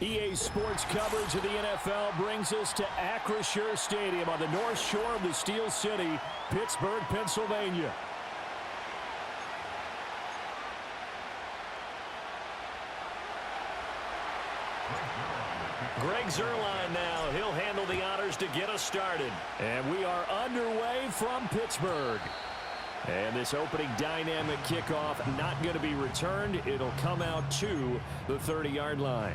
EA Sports coverage of the NFL brings us to Acrisure Stadium on the north shore of the Steel City, Pittsburgh, Pennsylvania. Greg Zuerlein now. He'll handle the honors to get us started. And we are underway from Pittsburgh. And this opening dynamic kickoff not going to be returned. It'll come out to the 30-yard line.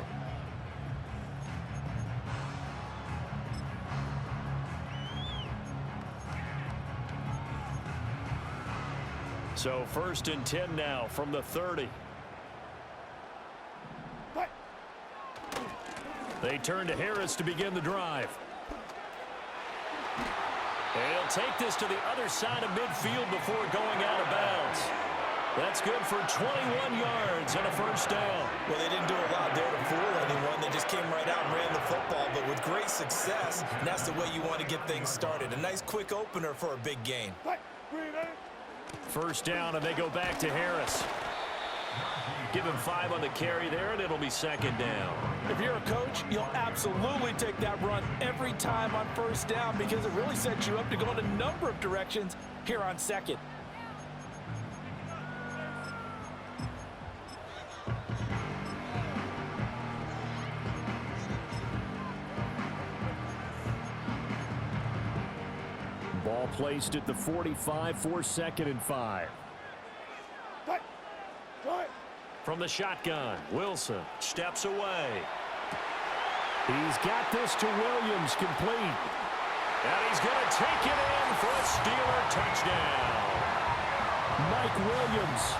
So 1st and 10 now from the 30. They turn to Harris to begin the drive. And he'll take this to the other side of midfield before going out of bounds. That's good for 21 yards and a first down. Well, they didn't do a lot there to fool anyone. They just came right out and ran the football, but with great success, and that's the way you want to get things started. A nice quick opener for a big gain. First down, and they go back to Harris. Give him 5 on the carry there, and it'll be 2nd down. If you're a coach, you'll absolutely take that run every time on 1st down because it really sets you up to go in a number of directions here on 2nd. Ball placed at the 45 for 2nd and 5. From the shotgun, Wilson steps away. He's got this to Williams, complete. And he's going to take it in for a Steeler touchdown. Mike Williams,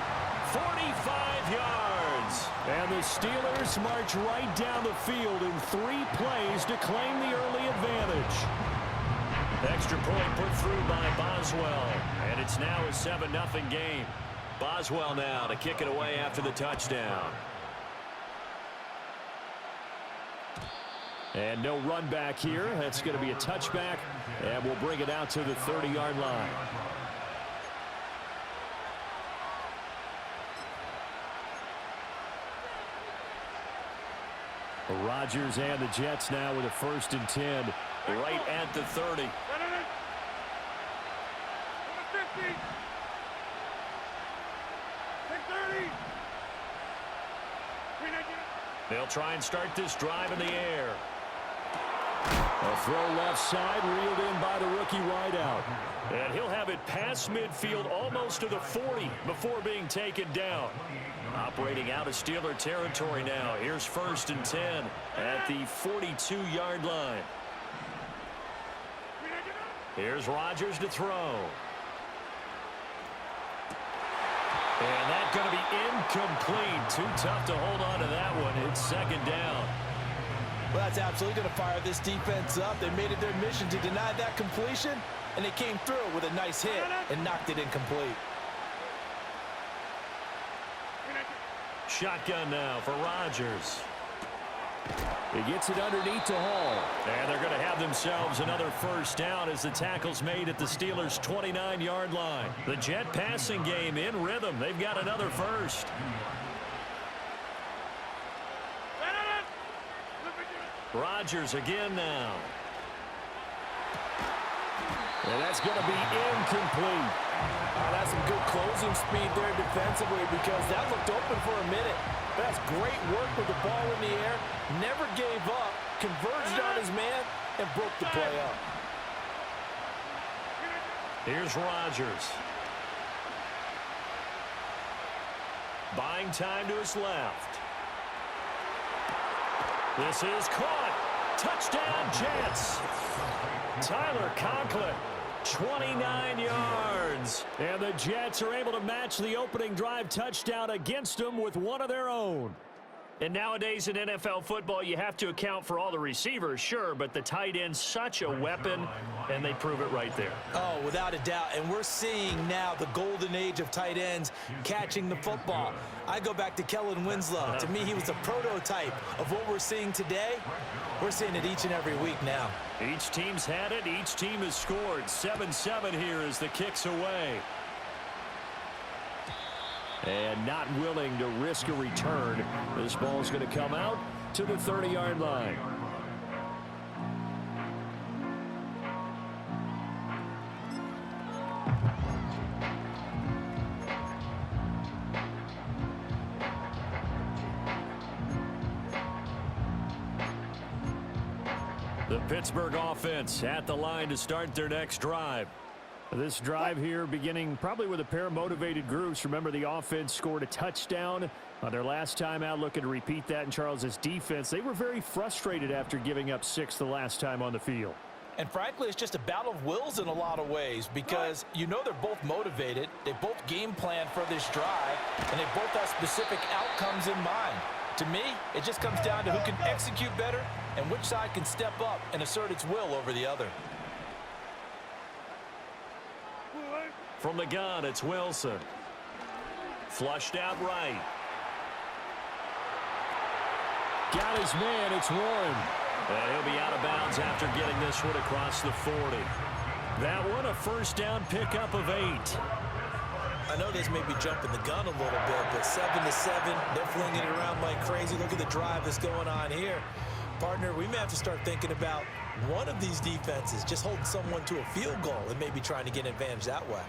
45 yards. And the Steelers march right down the field in 3 plays to claim the early advantage. Extra point put through by Boswell. And it's now a 7-0 game. Boswell now to kick it away after the touchdown. And no run back here. That's going to be a touchback, and we'll bring it out to the 30-yard line. Rodgers and the Jets now with a 1st and 10 right at the 30. They'll try and start this drive in the air. A throw left side, reeled in by the rookie wideout. And he'll have it past midfield almost to the 40 before being taken down. Operating out of Steeler territory now. Here's 1st and 10 at the 42-yard line. Here's Rodgers to throw. And that's going to be incomplete. Too tough to hold on to that one. It's 2nd down. Well, that's absolutely going to fire this defense up. They made it their mission to deny that completion, and they came through with a nice hit and knocked it incomplete. Shotgun now for Rodgers. He gets it underneath to Hall. And they're going to have themselves another 1st down as the tackle's made at the Steelers' 29-yard line. The Jet passing game in rhythm. They've got another 1st. Rodgers again now. And that's going to be incomplete. That's some good closing speed there defensively because that looked open for a minute. But that's great work with the ball in the air. Never gave up, converged on his man, and broke the play up. Here's Rodgers. Buying time to his left. This is caught. Touchdown, Jets. Tyler Conklin, 29 yards. And the Jets are able to match the opening drive touchdown against them with one of their own. And nowadays in NFL football, you have to account for all the receivers, sure, but the tight end's such a weapon, and they prove it right there. Oh, without a doubt. And we're seeing now the golden age of tight ends catching the football. I go back to Kellen Winslow. To me, he was a prototype of what we're seeing today. We're seeing it each and every week now. Each team's had it. Each team has scored. 7-7 here as the kick's away. And not willing to risk a return. This ball's going to come out to the 30-yard line. The Pittsburgh offense at the line to start their next drive. This drive here beginning probably with a pair of motivated groups. Remember, the offense scored a touchdown on their last time out, looking to repeat that in Charles's defense. They were very frustrated after giving up 6 the last time on the field. And frankly, it's just a battle of wills in a lot of ways because you know they're both motivated. They both game plan for this drive, and they both have specific outcomes in mind. To me, it just comes down to who can execute better and which side can step up and assert its will over the other. From the gun, it's Wilson. Flushed out right. Got his man, it's Warren. And he'll be out of bounds after getting this one across the 40. That one a first down pickup of 8. I know this may be jumping the gun a little bit, but 7-7, they're flinging it around like crazy. Look at the drive that's going on here. Partner, we may have to start thinking about one of these defenses just holding someone to a field goal and maybe trying to get an advantage that way.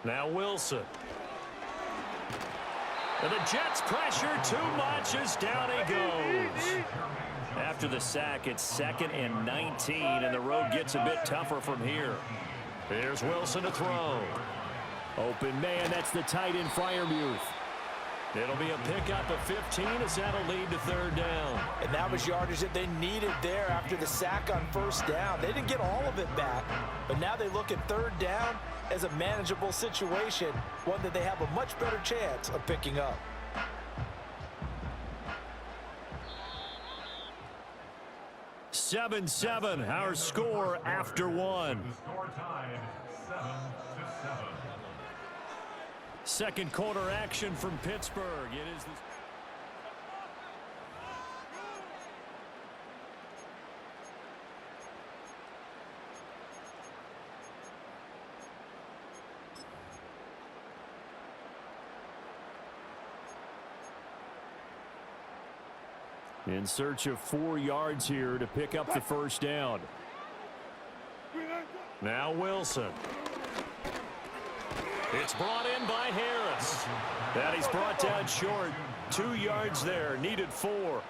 Now Wilson. And the Jets pressure too much as down he goes. After the sack, it's 2nd and 19, and the road gets a bit tougher from here. Here's Wilson to throw. Open man, that's the tight end Freiermuth. It'll be a pickup of 15 as that'll lead to 3rd down. And that was yardage that they needed there after the sack on 1st down. They didn't get all of it back, but now they look at 3rd down as a manageable situation, one that they have a much better chance of picking up. Seven, our score after 1. Second quarter action from Pittsburgh. It is in search of 4 yards here to pick up the first down. Now Wilson. It's brought in by Harris. That he's brought down short. 2 yards there, needed 4.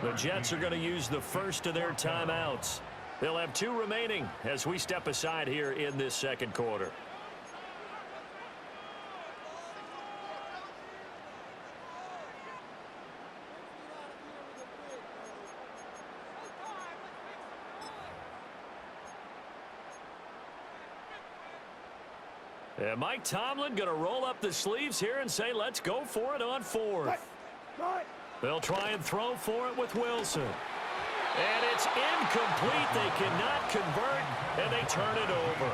The Jets are going to use the first of their timeouts. They'll have 2 remaining as we step aside here in this second quarter. And Mike Tomlin going to roll up the sleeves here and say, let's go for it on 4th. They'll try and throw for it with Wilson. And it's incomplete. They cannot convert, and they turn it over.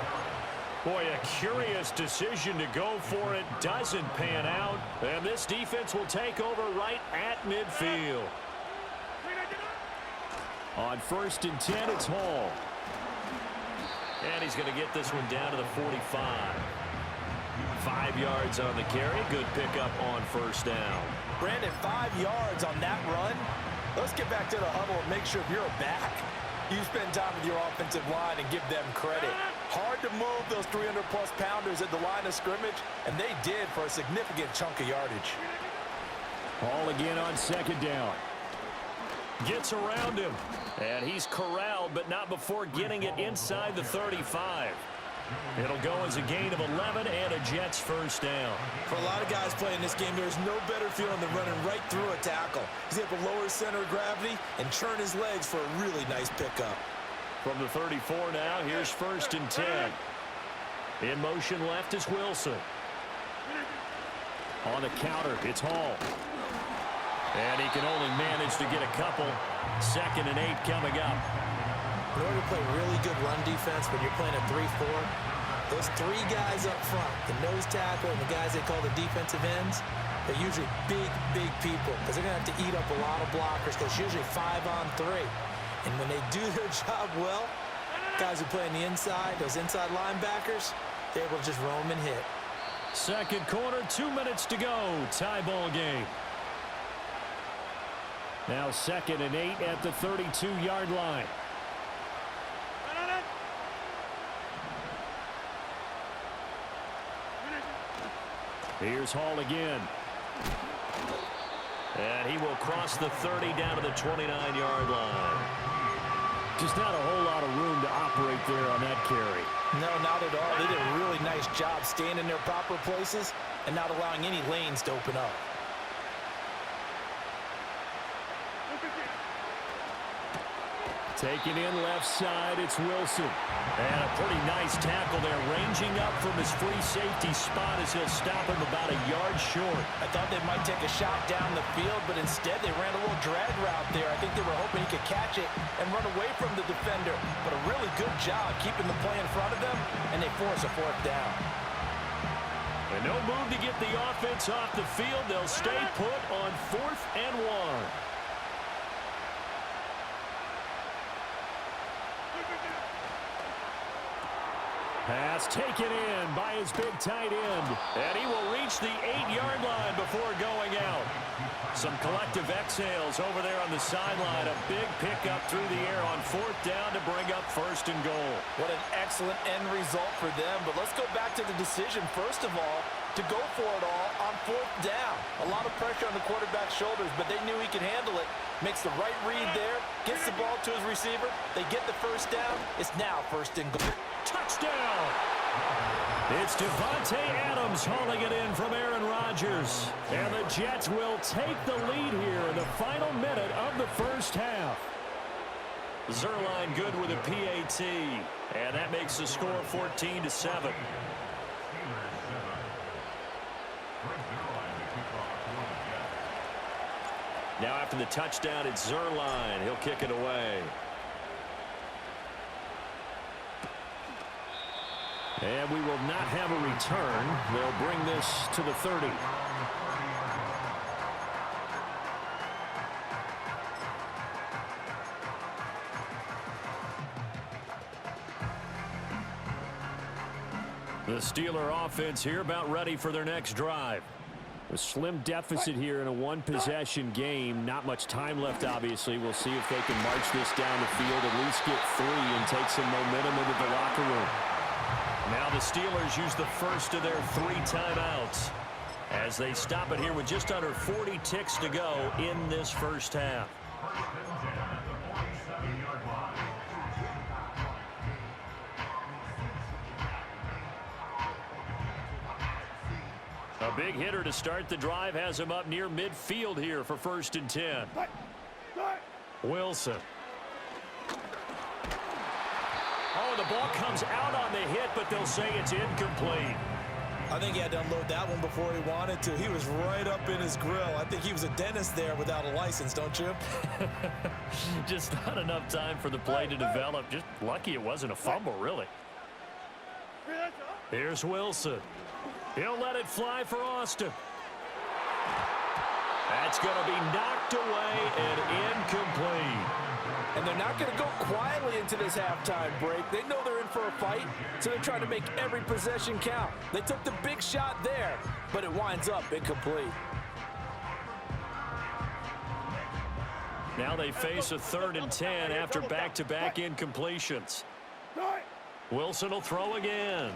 Boy, a curious decision to go for it. Doesn't pan out. And this defense will take over right at midfield. On 1st and 10, it's Hall. And he's going to get this one down to the 45. 5 yards on the carry. Good pickup on 1st down. Brandon, 5 yards on that run. Let's get back to the huddle and make sure if you're a back, you spend time with your offensive line and give them credit. Hard to move those 300-plus pounders at the line of scrimmage, and they did for a significant chunk of yardage. Hall again on 2nd down. Gets around him, and he's corralled, but not before getting it inside the 35. It'll go as a gain of 11 and a Jets first down. For a lot of guys playing this game, there's no better feeling than running right through a tackle. He's able to lower his center of gravity and churn his legs for a really nice pickup. From the 34 now, here's 1st and 10. In motion left is Wilson. On the counter, it's Hall. And he can only manage to get a couple. 2nd and 8 coming up. In order to play really good run defense when you're playing a 3-4, those 3 guys up front, the nose tackle and the guys they call the defensive ends, they're usually big people because they're going to have to eat up a lot of blockers because it's usually 5-on-3. And when they do their job well, Guys who play on the inside, those inside linebackers, they're able to just roam and hit. Second quarter, 2 minutes to go. Tie ball game. Now 2nd and 8 at the 32-yard line. Here's Hall again. And he will cross the 30 down to the 29-yard line. Just not a whole lot of room to operate there on that carry. No, not at all. They did a really nice job staying in their proper places and not allowing any lanes to open up. Taking in left side, it's Wilson. And a pretty nice tackle there, ranging up from his free safety spot as he'll stop him about a yard short. I thought they might take a shot down the field, but instead they ran a little drag route there. I think they were hoping he could catch it and run away from the defender. But a really good job keeping the play in front of them, and they force a 4th down. And no move to get the offense off the field. They'll stay put on 4th and 1. Pass taken in by his big tight end. And he will reach the 8-yard line before going out. Some collective exhales over there on the sideline. A big pickup through the air on 4th down to bring up 1st and goal. What an excellent end result for them. But let's go back to the decision, first of all, to go for it all on 4th down. A lot of pressure on the quarterback's shoulders, but they knew he could handle it. Makes the right read there, gets the ball to his receiver. They get the 1st down. It's now 1st and goal. Touchdown! It's Devontae Adams hauling it in from Aaron Rodgers. And the Jets will take the lead here in the final minute of the first half. Zerline good with a PAT. And that makes the score 14-7. Now after the touchdown, it's Zerline. He'll kick it away. And we will not have a return. They'll bring this to the 30. The Steeler offense here about ready for their next drive. A slim deficit here in a one-possession game. Not much time left, obviously. We'll see if they can march this down the field, at least get 3 and take some momentum into the locker room. Now the Steelers use the first of their 3 timeouts as they stop it here with just under 40 ticks to go in this first half. A big hitter to start the drive has him up near midfield here for 1st and 10. Wilson. Oh, the ball comes out on the hit, but they'll say it's incomplete. I think he had to unload that one before he wanted to. He was right up in his grill. I think he was a dentist there without a license, don't you? Just not enough time for the play to develop. Just lucky it wasn't a fumble, really. Here's Wilson. He'll let it fly for Austin. That's going to be knocked away and incomplete. And they're not going to go quietly into this halftime break. They know they're in for a fight, so they're trying to make every possession count. They took the big shot there, but it winds up incomplete. Now they face a 3rd and 10 after back-to-back incompletions. Wilson will throw again.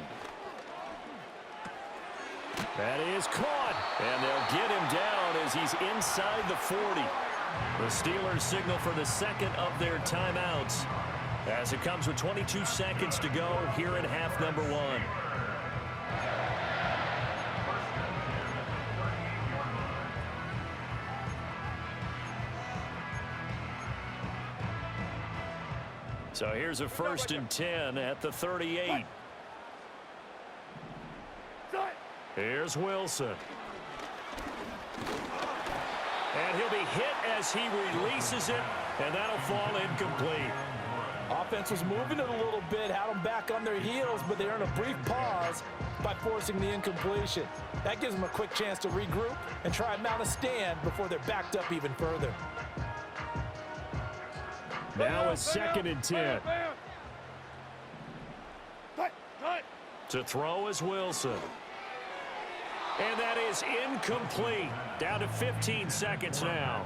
That is caught, and they'll get him down as he's inside the 40. The Steelers signal for the 2nd of their timeouts as it comes with 22 seconds to go here in half number 1. So here's a 1st and 10 at the 38. Here's Wilson. And he'll be hit as he releases it, and that'll fall incomplete. Offense was moving it a little bit, had them back on their heels, but they earned a brief pause by forcing the incompletion. That gives them a quick chance to regroup and try and mount a stand before they're backed up even further. Now a 2nd and 10. To throw is Wilson. And that is incomplete. Down to 15 seconds now.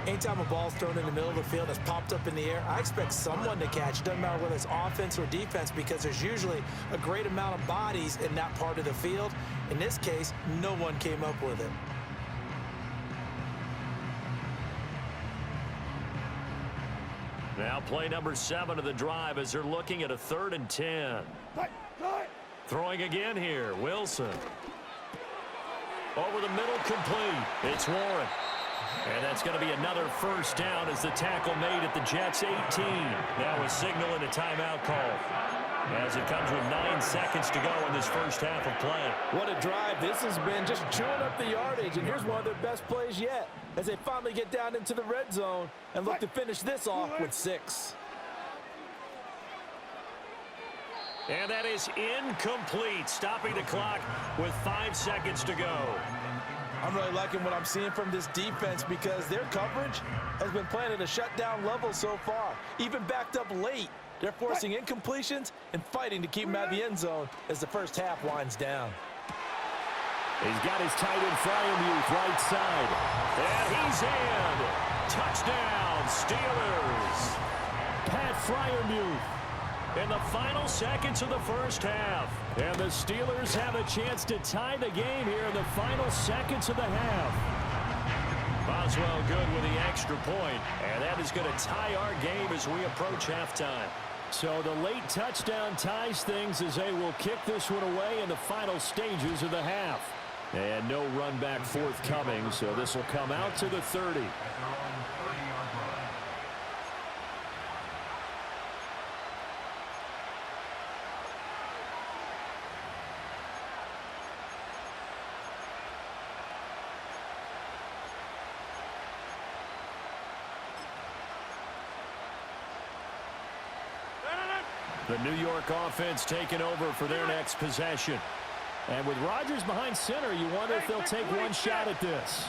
Anytime a ball's thrown in the middle of the field that's popped up in the air, I expect someone to catch. It doesn't matter whether it's offense or defense, because there's usually a great amount of bodies in that part of the field. In this case, no one came up with it. Now play number 7 of the drive as they're looking at a 3rd and 10. Throwing again here, Wilson. Over the middle, complete. It's Warren. And that's going to be another first down as the tackle made at the Jets' 18. Now a signal and a timeout call as it comes with 9 seconds to go in this first half of play. What a drive this has been, just chewing up the yardage. And here's one of their best plays yet as they finally get down into the red zone and look to finish this off with 6. And that is incomplete, stopping the clock with 5 seconds to go. I'm really liking what I'm seeing from this defense because their coverage has been playing at a shutdown level so far. Even backed up late, they're forcing incompletions and fighting to keep them out of the end zone as the first half winds down. He's got his tight end Fryermuth right side. And he's in. Touchdown, Steelers. Pat Fryermuth in the final seconds of the first half. And the Steelers have a chance to tie the game here in the final seconds of the half. Boswell good with the extra point, and that is going to tie our game as we approach halftime. So the late touchdown ties things as they will kick this one away in the final stages of the half. And no run back forthcoming, so this will come out to the 30. The New York offense taking over for their next possession. And with Rodgers behind center, you wonder if they'll take one shot at this.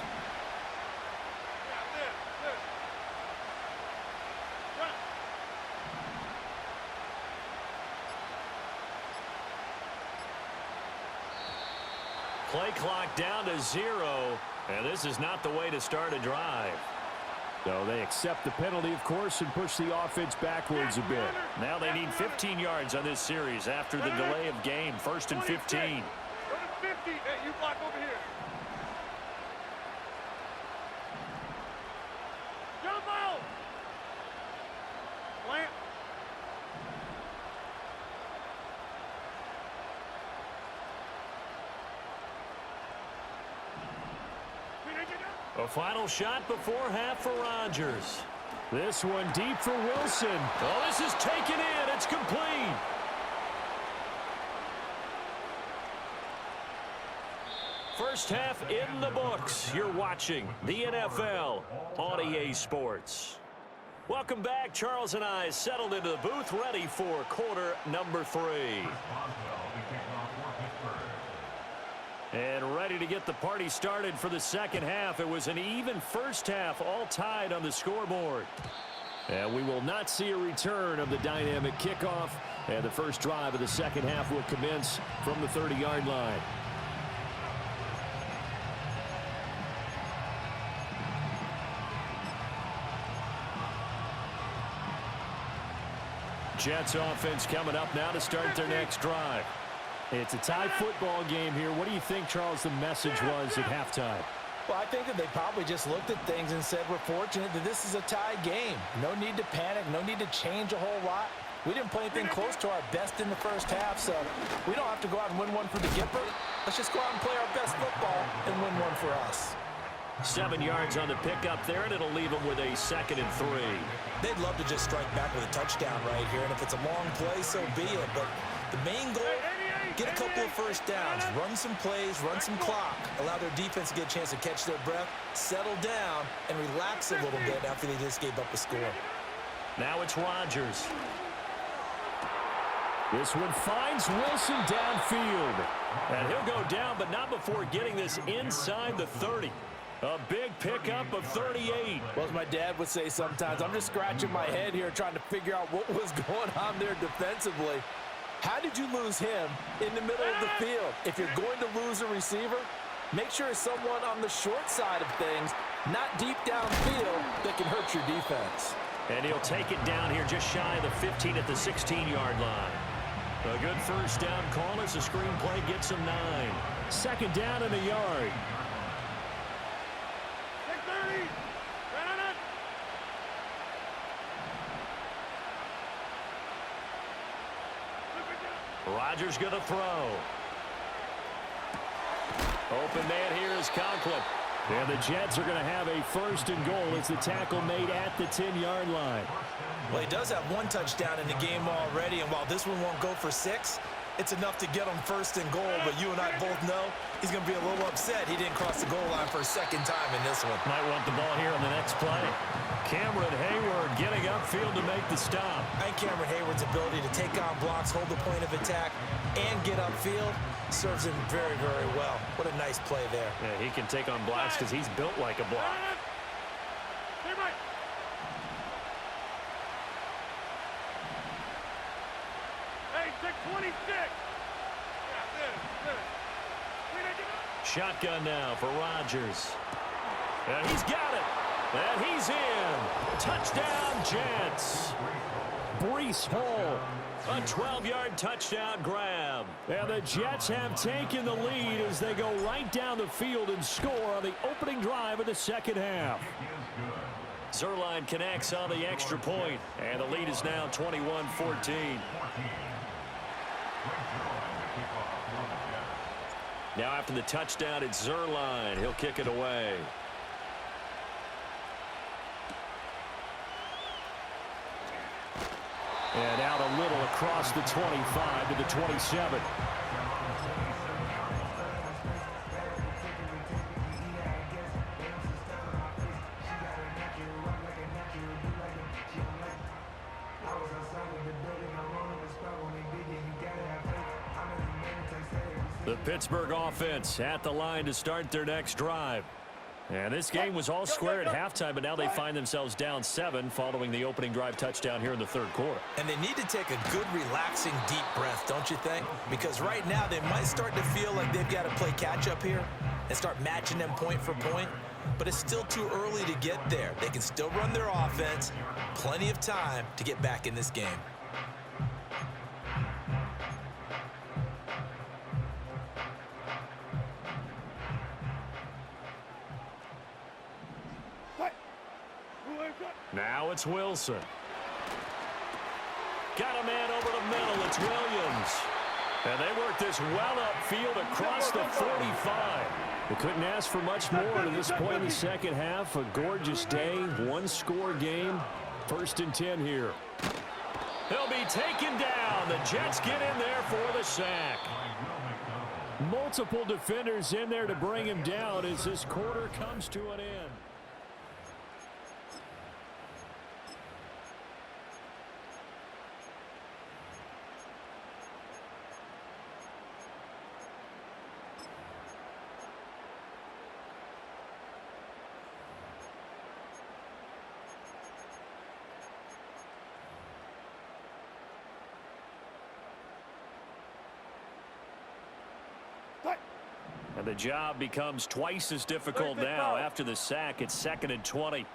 Play clock down to 0, and this is not the way to start a drive. So they accept the penalty, of course, and push the offense backwards a bit. Now they need 15 yards on this series after the delay of game. 1st and 15. Go to 50. Hey, you block over here. Jump out. Plant. A final shot before half for Rodgers. This one deep for Wilson. Oh, this is taken in. It's complete. First half in the books. You're watching the NFL on EA Sports. Welcome back. Charles and I settled into the booth, ready for quarter number 3. And ready to get the party started for the second half. It was an even first half, all tied on the scoreboard. And we will not see a return of the dynamic kickoff. And the first drive of the second half will commence from the 30-yard line. Jets offense coming up now to start their next drive. It's a tie football game here. What do you think, Charles, the message was at halftime? Well, I think that they probably just looked at things and said, we're fortunate that this is a tie game. No need to panic. No need to change a whole lot. We didn't play anything close to our best in the first half, so we don't have to go out and win one for the Gipper. Let's just go out and play our best football and win one for us. 7 yards on the pickup there, and it'll leave them with a 2nd and 3. They'd love to just strike back with a touchdown right here, and if it's a long play, so be it. But the main goal, get a couple of first downs, run some plays, run some clock, allow their defense to get a chance to catch their breath, settle down, and relax a little bit after they just gave up a score. Now it's Rodgers. This one finds Wilson downfield. And he'll go down, but not before getting this inside the 30. A big pickup of 38. Well, as my dad would say sometimes, I'm just scratching my head here trying to figure out what was going on there defensively. How did you lose him in the middle of the field? If you're going to lose a receiver, make sure it's someone on the short side of things, not deep downfield, that can hurt your defense. And he'll take it down here just shy of the 15 at the 16-yard line. A good first down call as the screenplay gets him 9. Second down and a yard. 6:30. Run it. Rodgers going to throw. Open man here is Conklin. And the Jets are going to have a first and goal as the tackle made at the 10-yard line. Well, he does have one touchdown in the game already, and while this one won't go for 6, it's enough to get him first and goal. But you and I both know he's going to be a little upset he didn't cross the goal line for a second time in this one. Might want the ball here on the next play. Cameron Hayward getting upfield to make the stop. I think Cameron Hayward's ability to take on blocks, hold the point of attack, and get upfield serves him very, very well. What a nice play there. Yeah, he can take on blocks because he's built like a block. Stay right. Hey, 6:26. Yeah, good. Shotgun now for Rodgers. And he's got it. And he's in. Touchdown, Jets. Breece Hall. A 12-yard touchdown grab. And the Jets have taken the lead as they go right down the field and score on the opening drive of the second half. Zerline connects on the extra point, and the lead is now 21-14. Now after the touchdown, it's Zerline. He'll kick it away. And out a little across the 25 to the 27. The Pittsburgh offense at the line to start their next drive. And this game was all square at halftime, but now they find themselves down 7 following the opening drive touchdown here in the third quarter. And they need to take a good, relaxing, deep breath, don't you think? Because right now they might start to feel like they've got to play catch-up here and start matching them point for point. But it's still too early to get there. They can still run their offense. Plenty of time to get back in this game. Now it's Wilson. Got a man over the middle. It's Williams. And they work this well upfield across the 45. They couldn't ask for much more at this point in the second half. A gorgeous day, one-score game. First and 10 here. He'll be taken down. The Jets get in there for the sack. Multiple defenders in there to bring him down as this quarter comes to an end. And the job becomes twice as difficult now after the sack. It's 2nd and 20.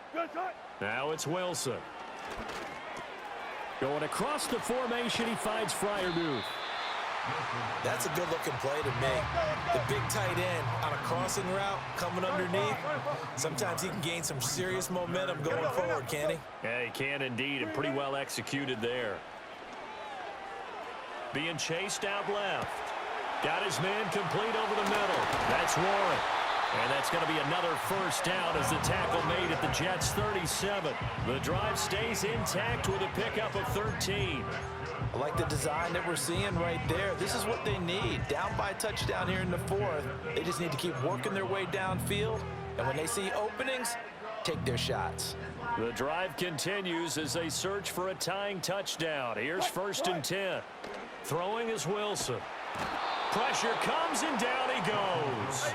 Now it's Wilson. Going across the formation, he finds Freiermuth. That's a good-looking play to me. The big tight end on a crossing route coming underneath. Sometimes he can gain some serious momentum going forward, can't he? Yeah, he can indeed, and pretty well executed there. Being chased out left. Got his man complete over the middle. That's Warren. And that's going to be another first down as the tackle made at the Jets' 37. The drive stays intact with a pickup of 13. I like the design that we're seeing right there. This is what they need. Down by a touchdown here in the 4th. They just need to keep working their way downfield. And when they see openings, take their shots. The drive continues as they search for a tying touchdown. Here's 1st and 10. Throwing is Wilson. Pressure comes and down he goes.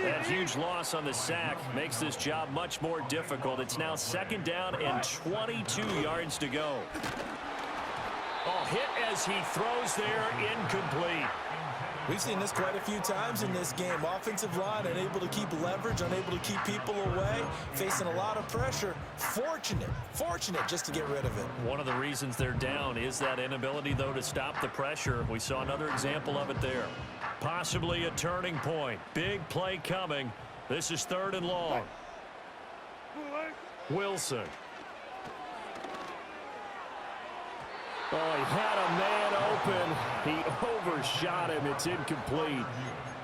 That huge loss on the sack makes this job much more difficult. It's now 2nd down and 22 yards to go. Oh, hit as he throws there, incomplete. We've seen this quite a few times in this game. Offensive line unable to keep leverage, unable to keep people away, facing a lot of pressure. Fortunate just to get rid of it. One of the reasons they're down is that inability, though, to stop the pressure. We saw another example of it there. Possibly a turning point. Big play coming. This is 3rd and long. Wilson. Oh, he had a man open. He overshot him. It's incomplete.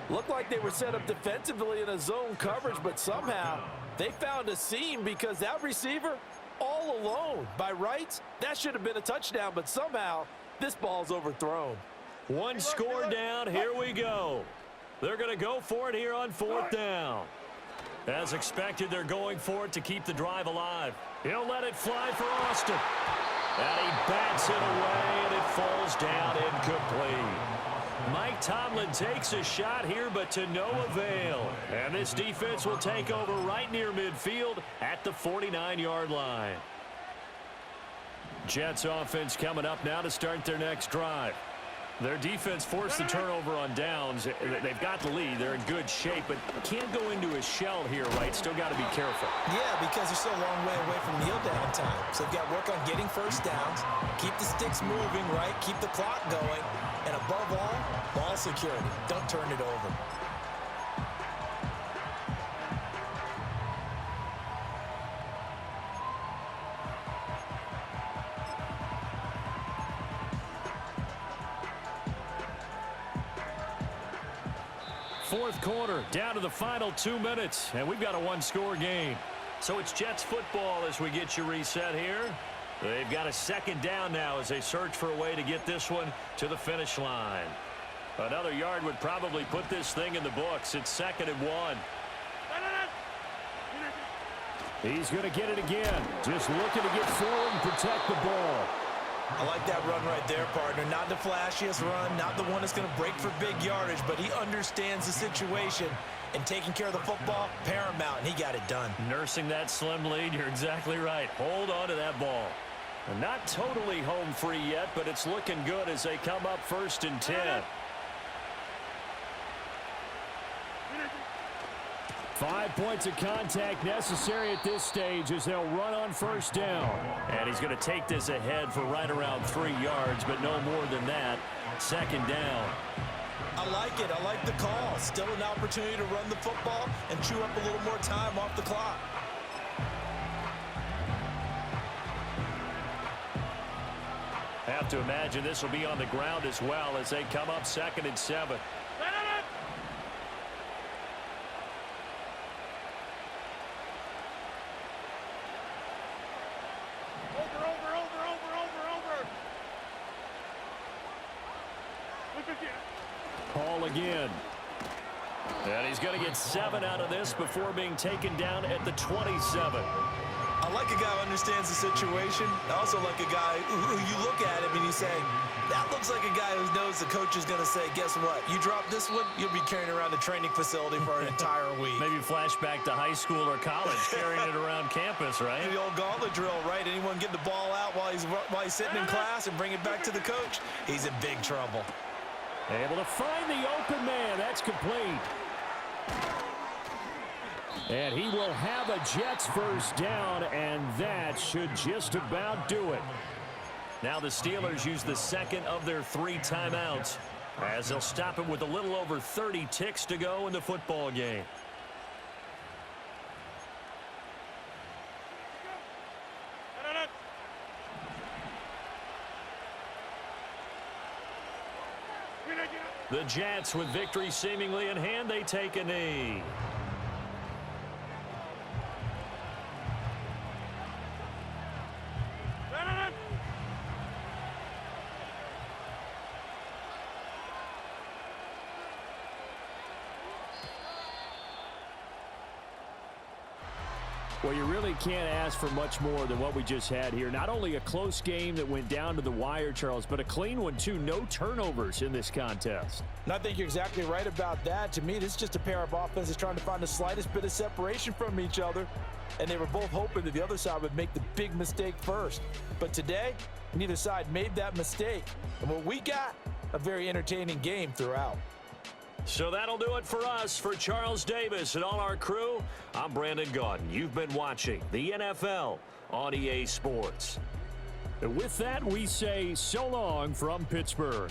Looked like they were set up defensively in a zone coverage, but somehow they found a seam because that receiver all alone. By rights, that should have been a touchdown, but somehow this ball's overthrown. One score down. Here we go. They're going to go for it here on 4th down. As expected, they're going for it to keep the drive alive. He'll let it fly for Austin. And he bats it away, and it falls down incomplete. Mike Tomlin takes a shot here, but to no avail. And this defense will take over right near midfield at the 49-yard line. Jets offense coming up now to start their next drive. Their defense forced the turnover on downs. They've got the lead. They're in good shape, but can't go into a shell here, right? Still got to be careful. Yeah, because they're still a long way away from kneel down time. So they've got to work on getting first downs, keep the sticks moving, right? Keep the clock going. And above all, ball security. Don't turn it over. Fourth quarter, down to the final 2 minutes, and we've got a one-score game. So it's Jets football as we get you reset here. They've got a 2nd down now as they search for a way to get this one to the finish line. Another yard would probably put this thing in the books. It's 2nd and 1. He's going to get it again. Just looking to get forward and protect the ball. I like that run right there, partner. Not the flashiest run, not the one that's going to break for big yardage, but he understands the situation, and taking care of the football, paramount, and he got it done. Nursing that slim lead, you're exactly right. Hold on to that ball. Not totally home free yet, but it's looking good as they come up 1st and 10. 5 points of contact necessary at this stage as they'll run on 1st down. And he's going to take this ahead for right around 3 yards, but no more than that. 2nd down. I like it. I like the call. Still an opportunity to run the football and chew up a little more time off the clock. Have to imagine this will be on the ground as well as they come up 2nd and 7. Paul again. And he's going to get 7 out of this before being taken down at the 27. I like a guy who understands the situation. I also like a guy who you look at him and you say, that looks like a guy who knows the coach is going to say, guess what? You drop this one, you'll be carrying around the training facility for an entire week. Maybe flashback to high school or college, carrying it around campus, right? The old gauntlet drill, right? Anyone get the ball out while he's sitting in class and bring it back to the coach, he's in big trouble. Able to find the open man. That's complete. And he will have a Jets 1st down, and that should just about do it. Now the Steelers use the 2nd of their 3 timeouts as they'll stop it with a little over 30 ticks to go in the football game. The Jets, with victory seemingly in hand, they take a knee. Well, you really can't ask for much more than what we just had here. Not only a close game that went down to the wire, Charles, but a clean one, too. No turnovers in this contest. And I think you're exactly right about that. To me, this is just a pair of offenses trying to find the slightest bit of separation from each other. And they were both hoping that the other side would make the big mistake first. But today, neither side made that mistake. And what we got, a very entertaining game throughout. So that'll do it for us. For Charles Davis and all our crew, I'm Brandon Gaudin. You've been watching the NFL on EA Sports. And with that, we say so long from Pittsburgh.